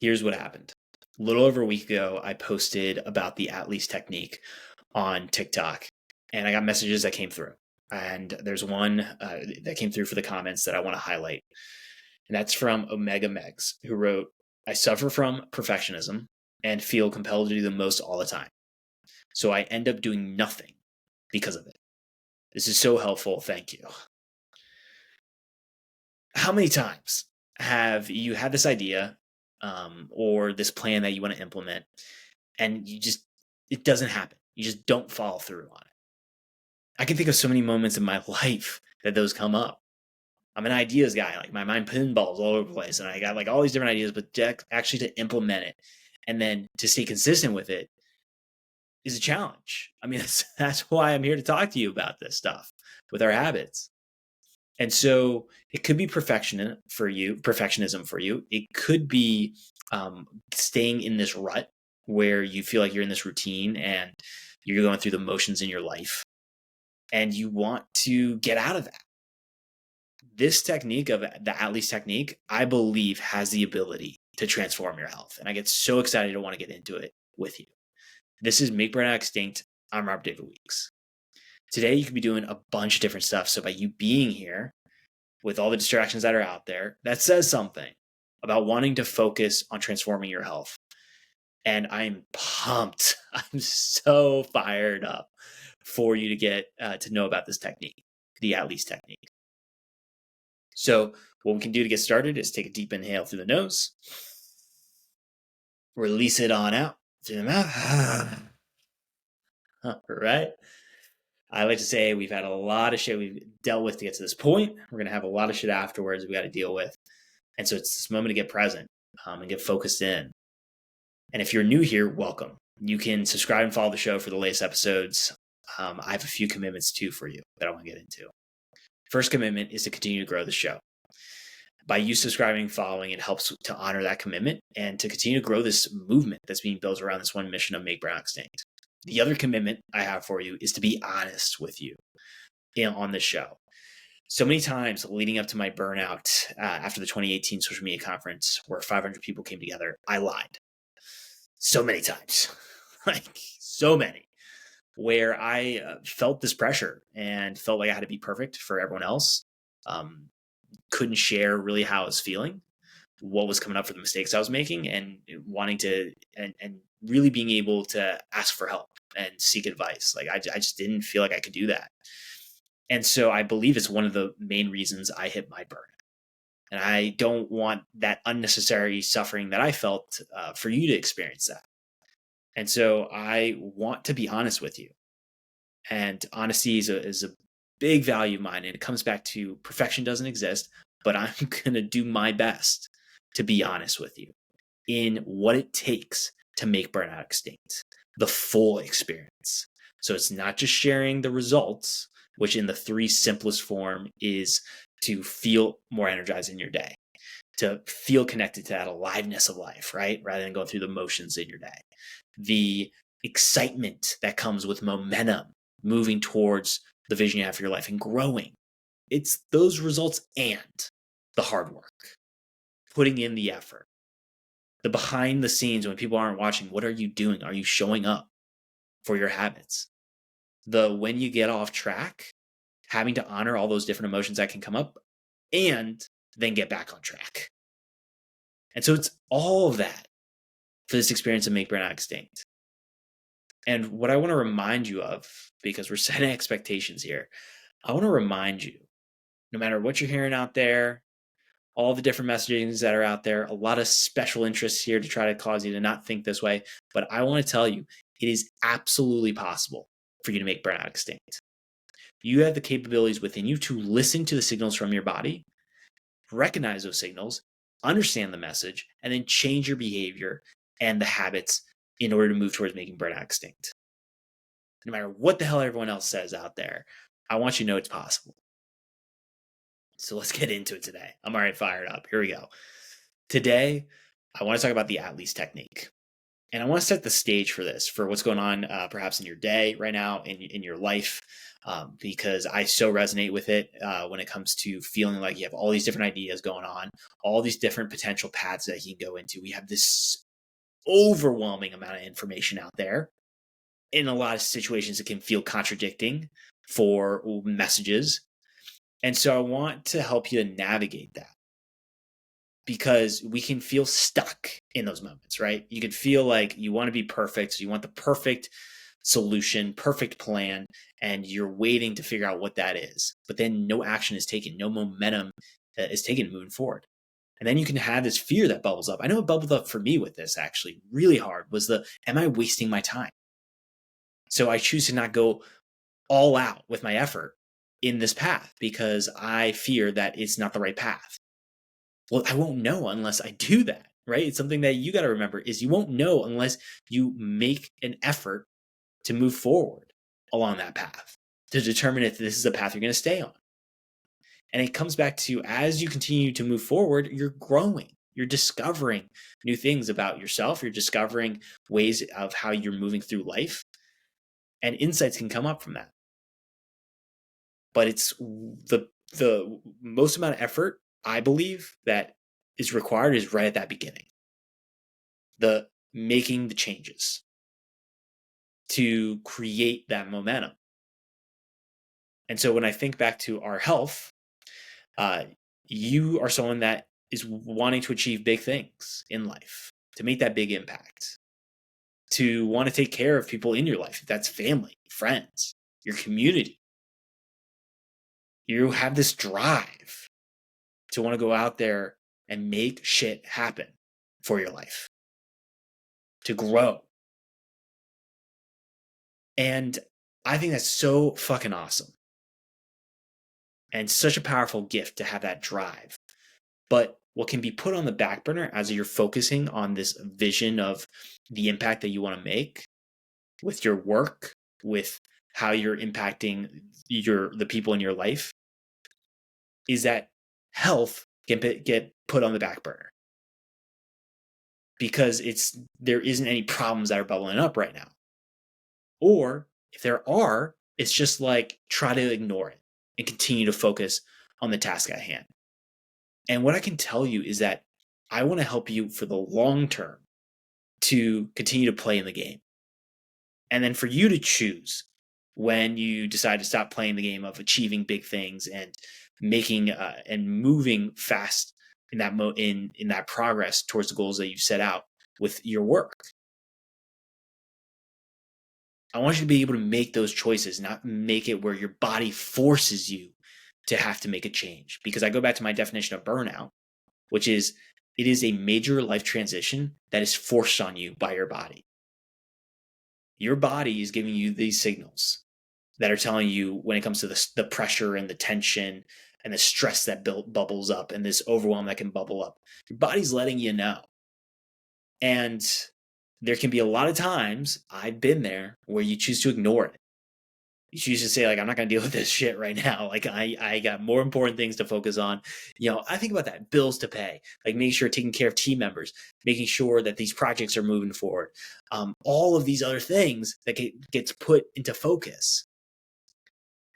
Here's what happened. A little over a week ago, I posted about the at least technique on TikTok, and I got messages that came through. And there's one that came through for the comments that I want to highlight. And that's from Omega Megs, who wrote, I suffer from perfectionism and feel compelled to do the most all the time. So I end up doing nothing because of it. This is so helpful. Thank you. How many times have you had this idea or this plan that you want to implement and it doesn't happen? You just don't follow through on it. I can think of so many moments in my life that those come up. I'm an ideas guy. Like my mind pinballs all over the place, and I got like all these different ideas, but actually to implement it and then to stay consistent with it is a challenge. I mean, that's why I'm here to talk to you about this stuff with our habits. And so it could be perfectionism for you. It could be staying in this rut where you feel like you're in this routine and you're going through the motions in your life and you want to get out of that. This technique of the at least technique, I believe, has the ability to transform your health. And I get so excited to want to get into it with you. This is Make Burnout Extinct. I'm Robert David Weeks. Today, you could be doing a bunch of different stuff. So by you being here with all the distractions that are out there, that says something about wanting to focus on transforming your health. And I'm pumped. I'm so fired up for you to get to know about this technique, the at least technique. So what we can do to get started is take a deep inhale through the nose, release it on out through the mouth. All right. I like to say we've had a lot of shit we've dealt with to get to this point. We're going to have a lot of shit afterwards we got to deal with. And so it's this moment to get present and get focused in. And if you're new here, welcome. You can subscribe and follow the show for the latest episodes. I have a few commitments too for you that I want to get into. First commitment is to continue to grow the show. By you subscribing and following, it helps to honor that commitment and to continue to grow this movement that's being built around this one mission of Make Burnout Extinct. The other commitment I have for you is to be honest with you on this show. So many times leading up to my burnout after the 2018 social media conference where 500 people came together, I lied. So many times, like so many, where I felt this pressure and felt like I had to be perfect for everyone else. Couldn't share really how I was feeling, what was coming up for the mistakes I was making, and wanting to, and really being able to ask for help and seek advice. Like I just didn't feel like I could do that. And so I believe it's one of the main reasons I hit my burnout. And I don't want that unnecessary suffering that I felt for you to experience that. And so I want to be honest with you. And honesty is a big value of mine. And it comes back to perfection doesn't exist, but I'm going to do my best to be honest with you in what it takes to make burnout extinct, the full experience. So it's not just sharing the results, which in the three simplest form is to feel more energized in your day, to feel connected to that aliveness of life, right? Rather than going through the motions in your day. The excitement that comes with momentum, moving towards the vision you have for your life and growing. It's those results and the hard work, putting in the effort, the behind the scenes when people aren't watching. What are you doing? Are you showing up for your habits? The when you get off track, having to honor all those different emotions that can come up and then get back on track. And so it's all of that for this experience of Make Burnout Extinct. And what I want to remind you of, because we're setting expectations here, I want to remind you, no matter what you're hearing out there, all the different messagings that are out there, a lot of special interests here to try to cause you to not think this way. But I want to tell you, it is absolutely possible for you to make burnout extinct. You have the capabilities within you to listen to the signals from your body, recognize those signals, understand the message, and then change your behavior and the habits in order to move towards making burnout extinct. No matter what the hell everyone else says out there, I want you to know it's possible. So let's get into it today. I'm already fired up. Here we go. Today, I want to talk about the at least technique. And I want to set the stage for this, for what's going on perhaps in your day right now, in your life. because I so resonate with it when it comes to feeling like you have all these different ideas going on, all these different potential paths that you can go into. We have this overwhelming amount of information out there. In a lot of situations, it can feel contradicting for messages. And so I want to help you navigate that, because we can feel stuck in those moments, right? You can feel like you want to be perfect. So you want the perfect solution, perfect plan, and you're waiting to figure out what that is. But then no action is taken, no momentum is taken moving forward. And then you can have this fear that bubbles up. I know it bubbled up for me with this actually really hard was am I wasting my time? So I choose to not go all out with my effort in this path because I fear that it's not the right path. Well, I won't know unless I do that, right? It's something that you got to remember is you won't know unless you make an effort to move forward along that path to determine if this is a path you're going to stay on. And it comes back to as you continue to move forward, you're growing. You're discovering new things about yourself. You're discovering ways of how you're moving through life. And insights can come up from that. But it's the most amount of effort, I believe, that is required is right at that beginning. The making the changes to create that momentum. And so when I think back to our health, you are someone that is wanting to achieve big things in life, to make that big impact, to want to take care of people in your life. If that's family, friends, your community. You have this drive to want to go out there and make shit happen for your life, to grow. And I think that's so fucking awesome. And such a powerful gift to have that drive. But what can be put on the back burner as you're focusing on this vision of the impact that you want to make with your work, with how you're impacting the people in your life, is that health can get put on the back burner. Because there isn't any problems that are bubbling up right now. Or if there are, it's just like try to ignore it and continue to focus on the task at hand. And what I can tell you is that I want to help you for the long term to continue to play in the game. And then for you to choose when you decide to stop playing the game of achieving big things and making and moving fast in that in that progress towards the goals that you've set out with your work. I want you to be able to make those choices, not make it where your body forces you to have to make a change. Because I go back to my definition of burnout, which is it is a major life transition that is forced on you by your body. Your body is giving you these signals that are telling you when it comes to the pressure and the tension and the stress that bubbles up and this overwhelm that can bubble up. Your body's letting you know. And there can be a lot of times, I've been there, where you choose to ignore it. You choose to say, like, I'm not going to deal with this shit right now. Like, I got more important things to focus on. I think about that, bills to pay, like making sure taking care of team members, making sure that these projects are moving forward. All of these other things that gets put into focus.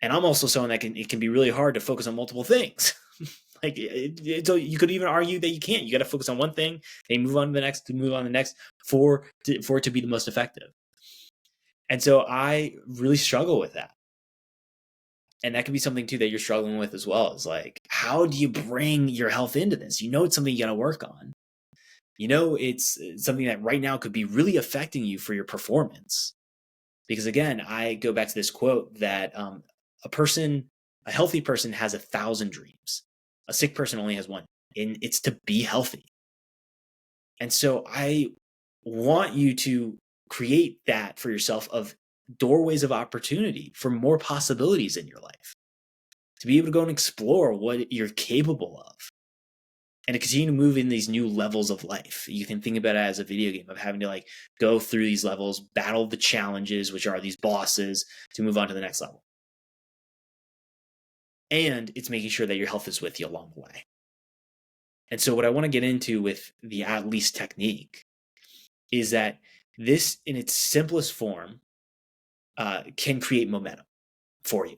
And I'm also someone that it can be really hard to focus on multiple things. Like, so you could even argue that you can't. You got to focus on one thing, then move on to the next, for it to be the most effective. And so I really struggle with that. And that could be something too that you're struggling with as well. Is like, how do you bring your health into this? It's something you got to work on. It's something that right now could be really affecting you for your performance. Because again, I go back to this quote that a healthy person has 1,000 dreams. A sick person only has one, and it's to be healthy. And so I want you to create that for yourself of doorways of opportunity for more possibilities in your life, to be able to go and explore what you're capable of and to continue to move in these new levels of life. You can think about it as a video game of having to go through these levels, battle the challenges, which are these bosses, to move on to the next level. And it's making sure that your health is with you along the way. And so what I want to get into with the at least technique is that this, in its simplest form, can create momentum. for you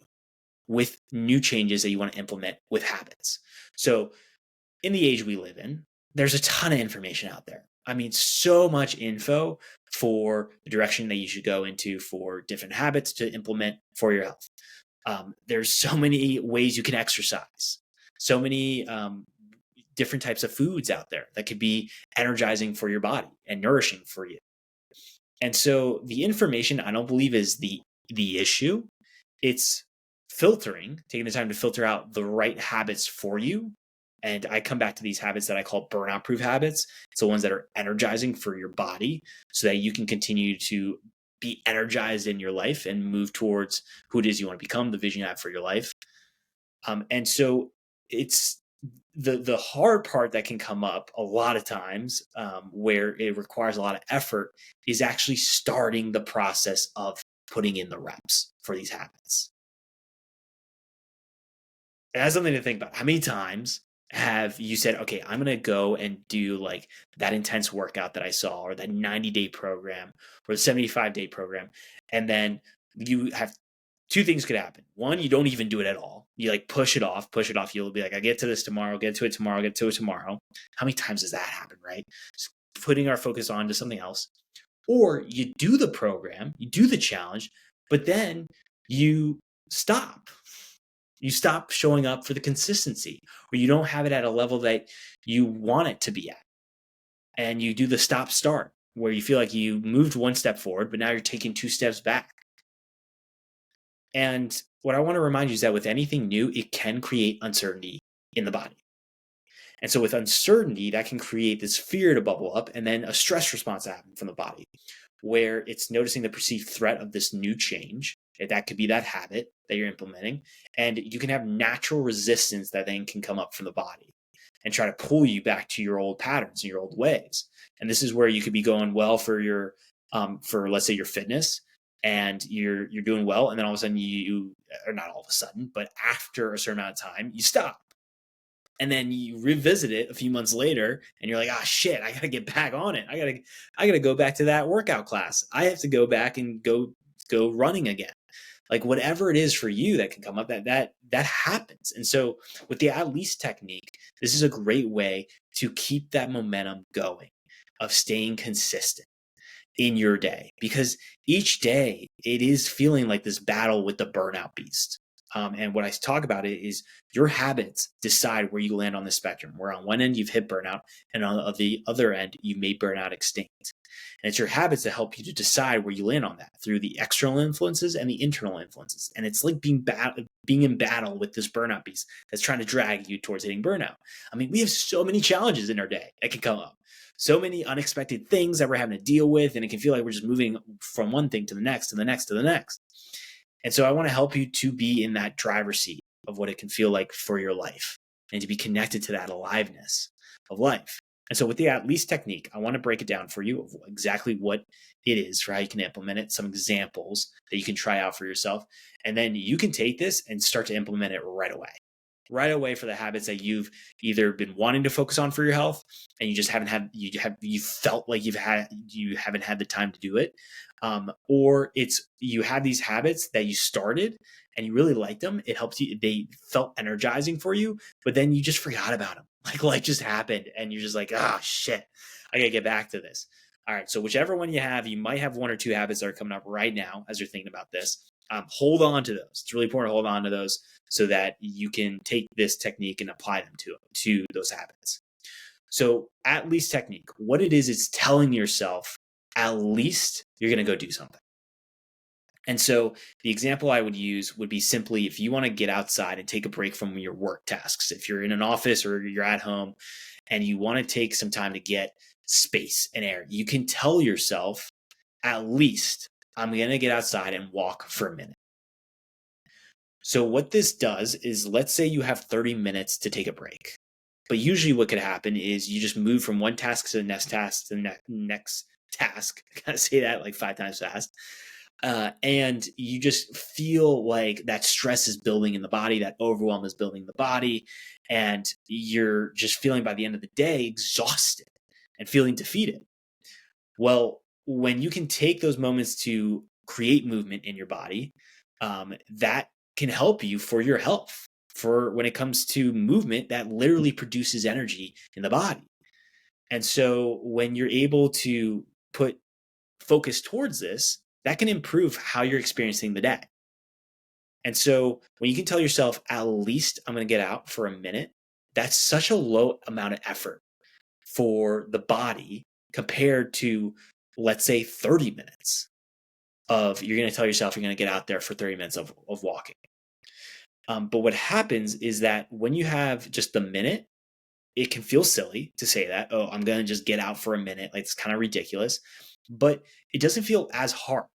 with new changes that you want to implement with habits. So in the age we live in, there's a ton of information out there. I mean, so much info for the direction that you should go into for different habits to implement for your health. There's so many ways you can exercise, so many different types of foods out there that could be energizing for your body and nourishing for you. And so the information, I don't believe, is the issue. It's filtering, taking the time to filter out the right habits for you. And I come back to these habits that I call burnout proof habits. It's the ones that are energizing for your body so that you can continue to be energized in your life and move towards who it is you want to become, the vision you have for your life. And so it's the hard part that can come up a lot of times, where it requires a lot of effort, is actually starting the process of putting in the reps for these habits. And that's something to think about. How many times have you said, okay, I'm going to go and do like that intense workout that I saw, or that 90-day program, or the 75-day program, and then you have two things could happen. One, you don't even do it at all. You like push it off. You'll be like, I get to this tomorrow, get to it tomorrow. How many times does that happen, right? Just putting our focus on to something else. Or you do the program, you do the challenge, but then you stop. You stop showing up for the consistency, or you don't have it at a level that you want it to be at. And you do the stop start, where you feel like you moved one step forward, but now you're taking two steps back. And what I want to remind you is that with anything new, it can create uncertainty in the body. And so with uncertainty, that can create this fear to bubble up, and then a stress response to happen from the body, where it's noticing the perceived threat of this new change. That could be that habit that you're implementing. And you can have natural resistance that then can come up from the body and try to pull you back to your old patterns and your old ways. And this is where you could be going well for your, for let's say your fitness, and you're doing well, and then all of a sudden you, or not all of a sudden, but after a certain amount of time, you stop. And then you revisit it a few months later, and you're like, ah, shit, I gotta get back on it. I gotta go back to that workout class. I have to go back and go running again. Like whatever it is for you that can come up, that happens. And so with the at least technique, this is a great way to keep that momentum going, of staying consistent in your day, because each day it is feeling like this battle with the burnout beast. And what I talk about it is your habits decide where you land on the spectrum, where on one end you've hit burnout, and on the other end you may burn out extinct. And it's your habits that help you to decide where you land on that through the external influences and the internal influences. And it's like being in battle with this burnout beast that's trying to drag you towards hitting burnout. I mean, we have so many challenges in our day that can come up. So many unexpected things that we're having to deal with, and it can feel like we're just moving from one thing to the next, to the next, to the next. And so I want to help you to be in that driver's seat of what it can feel like for your life, and to be connected to that aliveness of life. And so with the at least technique, I want to break it down for you of exactly what it is, for how you can implement it, some examples that you can try out for yourself. And then you can take this and start to implement it right away for the habits that you've either been wanting to focus on for your health, and you just haven't had, you felt like you haven't had the time to do it. Or it's, you have these habits that you started and you really liked them. It helps you, they felt energizing for you, but then you just forgot about them. Like life just happened and you're just like, ah, shit, I gotta get back to this. All right. So whichever one you have, you might have one or two habits that are coming up right now as you're thinking about this. Hold on to those. It's really important to hold on to those so that you can take this technique and apply them to those habits. So at least technique, what it is, it's telling yourself, at least you're going to go do something. And so the example I would use would be simply, if you want to get outside and take a break from your work tasks, if you're in an office or you're at home and you want to take some time to get space and air, you can tell yourself, at least I'm going to get outside and walk for a minute. So what this does is, let's say you have 30 minutes to take a break. But usually what could happen is you just move from one task to the next task to the next task. I gotta say that like 5 times fast. And you just feel like that stress is building in the body, that overwhelm is building in the body, and you're just feeling by the end of the day exhausted and feeling defeated. Well, when you can take those moments to create movement in your body, that can help you for your health, for when it comes to movement that literally produces energy in the body. And so when you're able to put focus towards this, that can improve how you're experiencing the day. And so when you can tell yourself, at least I'm going to get out for a minute, that's such a low amount of effort for the body compared to, let's say, 30 minutes of you're going to tell yourself you're going to get out there for 30 minutes of walking. But what happens is that when you have just the minute, it can feel silly to say that, oh, I'm going to just get out for a minute. Like, it's kind of ridiculous, but it doesn't feel as hard.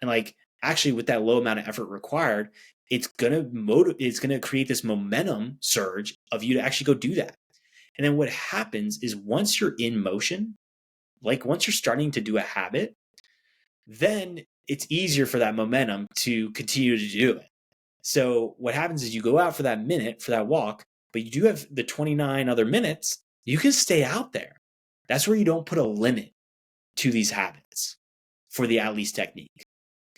And like, actually with that low amount of effort required, it's going to create this momentum surge of you to actually go do that. And then what happens is once you're in motion, like once you're starting to do a habit, then it's easier for that momentum to continue to do it. So what happens is you go out for that minute, for that walk, but you do have the 29 other minutes, you can stay out there. That's where you don't put a limit to these habits for the at least technique.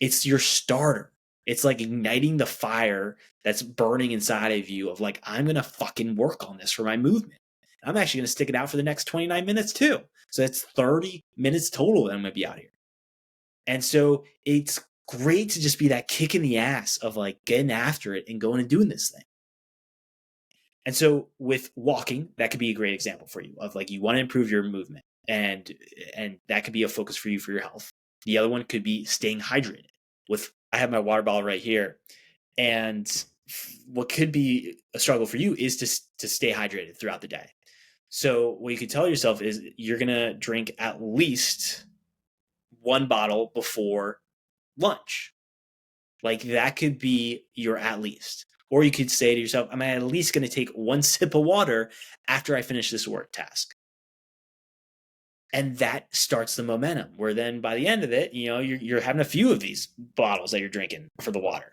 It's your starter. It's like igniting the fire that's burning inside of you of like, I'm going to fucking work on this for my movement. I'm actually going to stick it out for the next 29 minutes too. So that's 30 minutes total that I'm going to be out here. And so it's great to just be that kick in the ass of like getting after it and going and doing this thing. And so with walking, that could be a great example for you of like, you want to improve your movement and that could be a focus for you for your health. The other one could be staying hydrated. I have my water bottle right here, and what could be a struggle for you is to stay hydrated throughout the day. So what you could tell yourself is you're going to drink at least one bottle before lunch. Like that could be your at least. Or you could say to yourself, I'm at least going to take one sip of water after I finish this work task. And that starts the momentum where then by the end of it, you're having a few of these bottles that you're drinking for the water.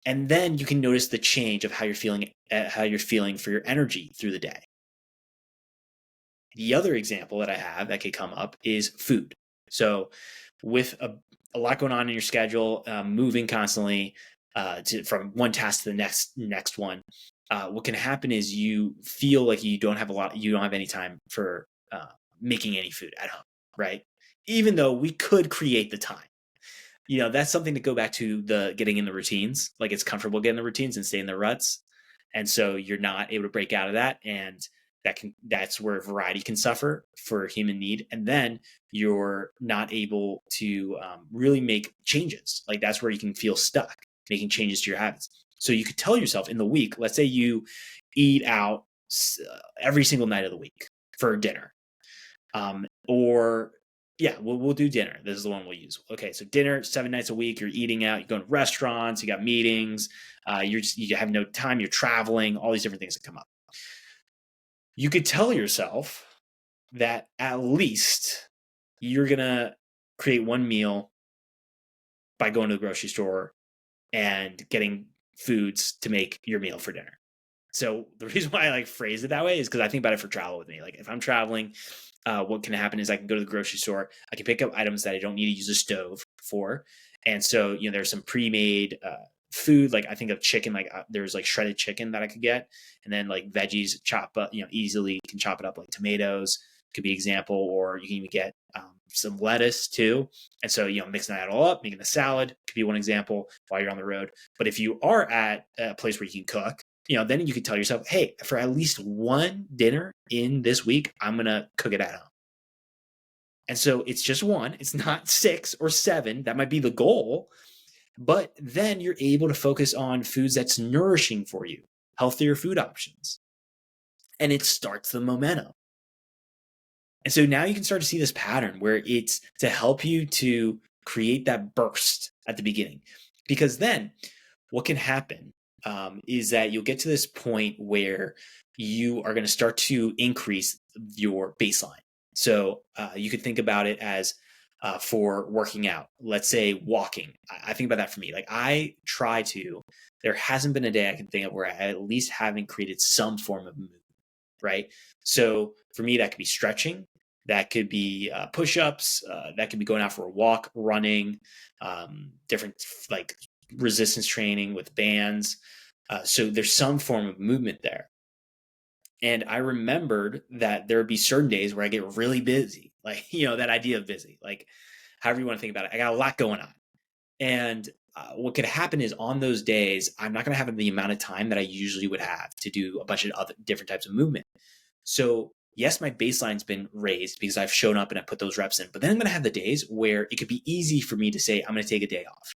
And then you can notice the change of how you're feeling for your energy through the day. The other example that I have that could come up is food. So with a lot going on in your schedule, moving constantly from one task to the next one, what can happen is you feel like you don't have any time for making any food at home, right? Even though we could create the time. That's something to go back to the getting in the routines. Like it's comfortable getting the routines and stay in the ruts. And so you're not able to break out of that. And that's where variety can suffer for human need. And then you're not able to really make changes. Like that's where you can feel stuck making changes to your habits. So you could tell yourself in the week, let's say you eat out every single night of the week for dinner. We'll do dinner. This is the one we'll use. Okay, so dinner 7 nights a week. You're eating out. You're going to restaurants. You got meetings. You have no time. You're traveling. All these different things that come up. You could tell yourself that at least you're gonna create one meal by going to the grocery store and getting foods to make your meal for dinner. So the reason why I phrase it that way is because I think about it for travel with me. Like if I'm traveling, what can happen is I can go to the grocery store. I can pick up items that I don't need to use a stove for. And so, there's some pre-made food. Like I think of chicken, there's shredded chicken that I could get. And then veggies chop up, easily can chop it up, like tomatoes could be example, or you can even get some lettuce too. And so, mixing that all up, making a salad could be one example while you're on the road. But if you are at a place where you can cook, then you can tell yourself, hey, for at least one dinner in this week, I'm going to cook it at home. And so it's just one. It's not 6 or 7. That might be the goal. But then you're able to focus on foods that's nourishing for you, healthier food options. And it starts the momentum. And so now you can start to see this pattern where it's to help you to create that burst at the beginning. Because then what can happen is that you'll get to this point where you are going to start to increase your baseline. So you could think about it as for working out, let's say walking. I think about that for me. There hasn't been a day I can think of where I at least haven't created some form of movement, right? So for me, that could be stretching. That could be push-ups. That could be going out for a walk, running, different resistance training with bands. So there's some form of movement there. And I remembered that there would be certain days where I get really busy, like, that idea of busy, like however you want to think about it. I got a lot going on. And what could happen is on those days, I'm not going to have the amount of time that I usually would have to do a bunch of other different types of movement. So yes, my baseline's been raised because I've shown up and I put those reps in, but then I'm going to have the days where it could be easy for me to say, I'm going to take a day off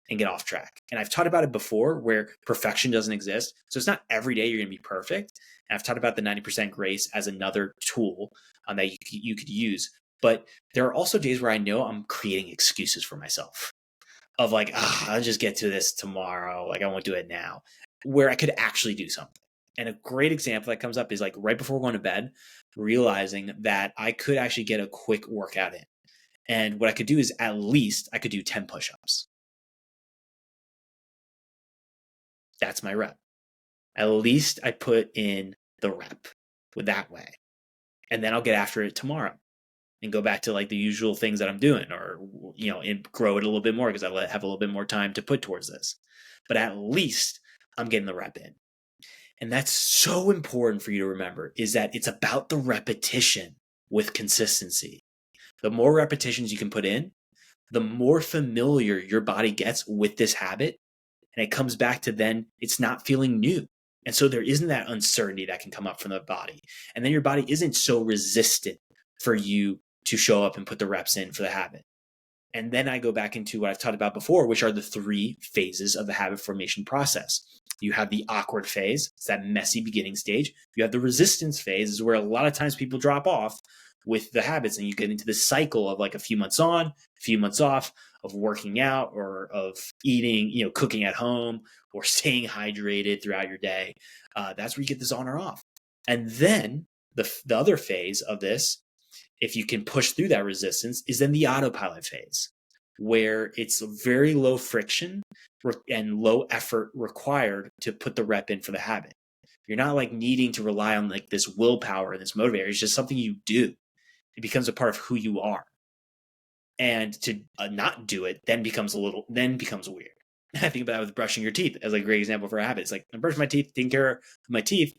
and get off track. And I've taught about it before where perfection doesn't exist. So it's not every day you're going to be perfect. And I've taught about the 90% grace as another tool that you could use. But there are also days where I know I'm creating excuses for myself of like, I'll just get to this tomorrow. Like I won't do it now, where I could actually do something. And a great example that comes up is like right before going to bed, realizing that I could actually get a quick workout in. And what I could do is at least I could do 10 push-ups. That's my rep. At least I put in the rep with that way. And then I'll get after it tomorrow and go back to like the usual things that I'm doing, or, and grow it a little bit more because I have a little bit more time to put towards this. But at least I'm getting the rep in. And that's so important for you to remember, is that it's about the repetition with consistency. The more repetitions you can put in, the more familiar your body gets with this habit. And it comes back to then it's not feeling new. And so there isn't that uncertainty that can come up from the body. And then your body isn't so resistant for you to show up and put the reps in for the habit. And then I go back into what I've talked about before, which are the 3 phases of the habit formation process. You have the awkward phase, it's that messy beginning stage. You have the resistance phase, is where a lot of times people drop off with the habits, and you get into this cycle of like a few months on, a few months off, of working out or of eating, cooking at home or staying hydrated throughout your day. That's where you get this on or off. And then the other phase of this, if you can push through that resistance, is then the autopilot phase, where it's very low friction and low effort required to put the rep in for the habit. You're not like needing to rely on like this willpower and this motivator. It's just something you do. It becomes a part of who you are. And to not do it then becomes weird. I think about that with brushing your teeth as a great example for a habit. It's like I brush my teeth, taking care of my teeth,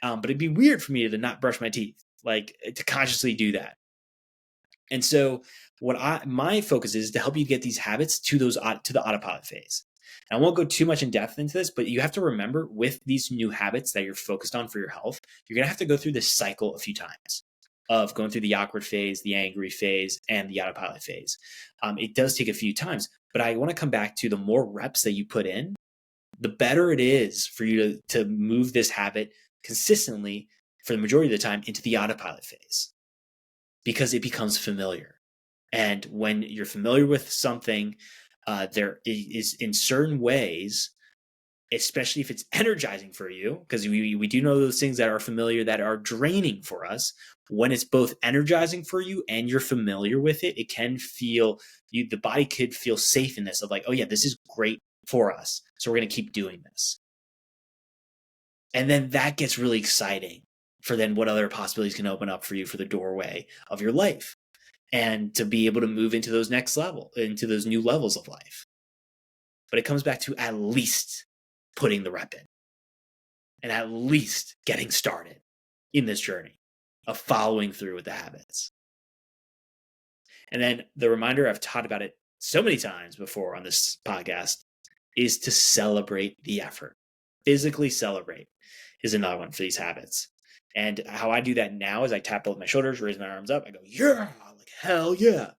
but it'd be weird for me to not brush my teeth, like to consciously do that. And so my focus is to help you get these habits to the autopilot phase. And I won't go too much in depth into this, but you have to remember with these new habits that you're focused on for your health, you're going to have to go through this cycle a few times of going through the awkward phase, the angry phase, and the autopilot phase. It does take a few times, but I want to come back to the more reps that you put in, the better it is for you to move this habit consistently for the majority of the time into the autopilot phase, because it becomes familiar. And when you're familiar with something, there is in certain ways, especially if it's energizing for you, because we do know those things that are familiar that are draining for us. When it's both energizing for you and you're familiar with it, it can feel, the body could feel safe in this of like, oh yeah, this is great for us, so we're going to keep doing this. And then that gets really exciting for then what other possibilities can open up for you for the doorway of your life, and to be able to move into those into those new levels of life. But it comes back to at least putting the rep in and at least getting started in this journey of following through with the habits. And then the reminder, I've taught about it so many times before on this podcast, is to celebrate the effort. Physically celebrate is another one for these habits. And how I do that now is I tap both my shoulders, raise my arms up. I go, yeah, like hell yeah.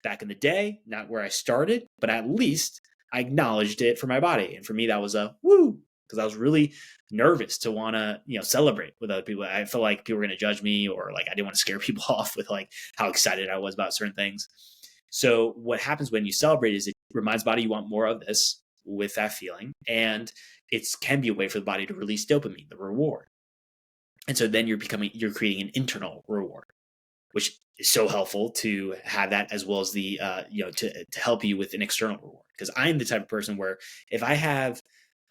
Back in the day, not where I started, but at least I acknowledged it for my body. And for me, that was a woo, because I was really nervous to want to, celebrate with other people. I felt like people were going to judge me, or like I didn't want to scare people off with like how excited I was about certain things. So what happens when you celebrate is it reminds the body you want more of this with that feeling. And it can be a way for the body to release dopamine, the reward. And so then you're creating an internal reward, which is so helpful to have that, as well as the, to help you with an external reward. Because I'm the type of person where if I have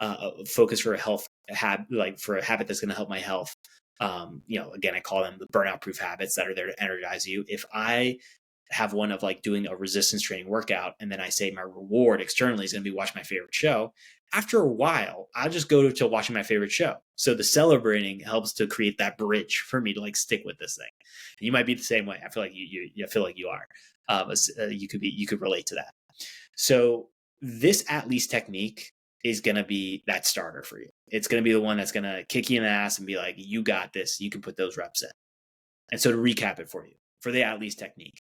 a focus for a health habit, like for a habit that's going to help my health, again, I call them the burnout proof habits that are there to energize you. If I have one of like doing a resistance training workout, and then I say my reward externally is going to be watching my favorite show. After a while, I'll just go to watching my favorite show. So the celebrating helps to create that bridge for me to like stick with this thing. And you might be the same way. I feel like you feel like you are. You could relate to that. So this at least technique is going to be that starter for you. It's going to be the one that's going to kick you in the ass and be like, you got this. You can put those reps in. And so to recap it for you, for the at least technique,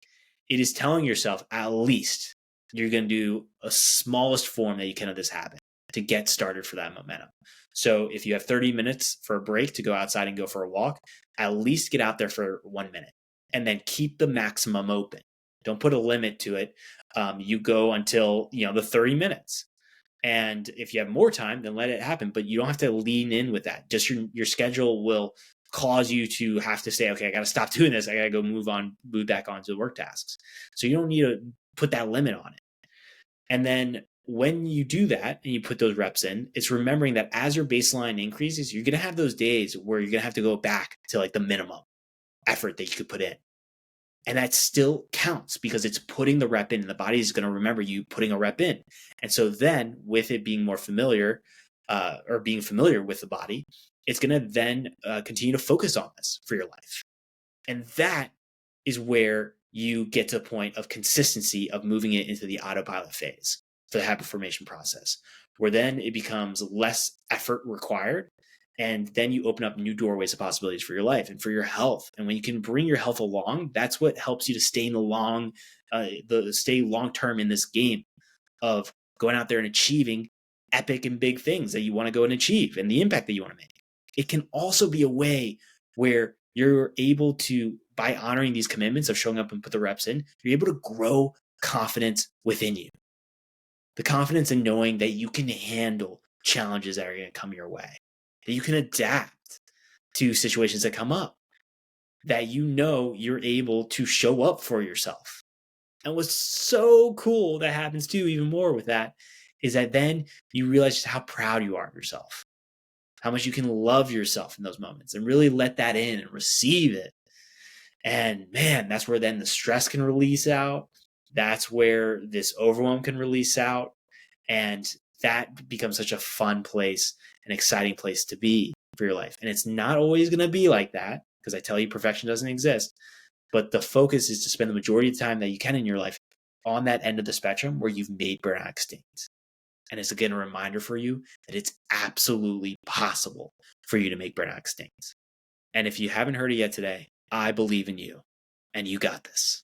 it is telling yourself at least you're going to do a smallest form that you can of this habit to get started for that momentum. So if you have 30 minutes for a break to go outside and go for a walk, at least get out there for 1 minute and then keep the maximum open. Don't put a limit to it. You go until, the 30 minutes. And if you have more time, then let it happen. But you don't have to lean in with that. Just your schedule will cause you to have to say, okay, I got to stop doing this. I got to go move back on to the work tasks. So you don't need to put that limit on it. And then when you do that and you put those reps in, it's remembering that as your baseline increases, you're going to have those days where you're going to have to go back to like the minimum effort that you could put in. And that still counts because it's putting the rep in, and the body is going to remember you putting a rep in. And so then with it being more familiar or being familiar with the body, it's going to then continue to focus on this for your life. And that is where you get to a point of consistency of moving it into the autopilot phase for the habit formation process, where then it becomes less effort required. And then you open up new doorways of possibilities for your life and for your health. And when you can bring your health along, that's what helps you to stay stay long term in this game of going out there and achieving epic and big things that you want to go and achieve and the impact that you want to make. It can also be a way where you're able to, by honoring these commitments of showing up and put the reps in, you're able to grow confidence within you. The confidence in knowing that you can handle challenges that are going to come your way, that you can adapt to situations that come up, that you're able to show up for yourself. And what's so cool that happens too, even more with that, is that then you realize just how proud you are of yourself, how much you can love yourself in those moments and really let that in and receive it. And man, that's where then the stress can release out. That's where this overwhelm can release out. And that becomes such a fun place, an exciting place to be for your life. And it's not always going to be like that, because I tell you, perfection doesn't exist. But the focus is to spend the majority of the time that you can in your life on that end of the spectrum where you've made burnout extinct. And it's again a reminder for you that it's absolutely possible for you to make burnout extinct. And if you haven't heard it yet today, I believe in you, and you got this.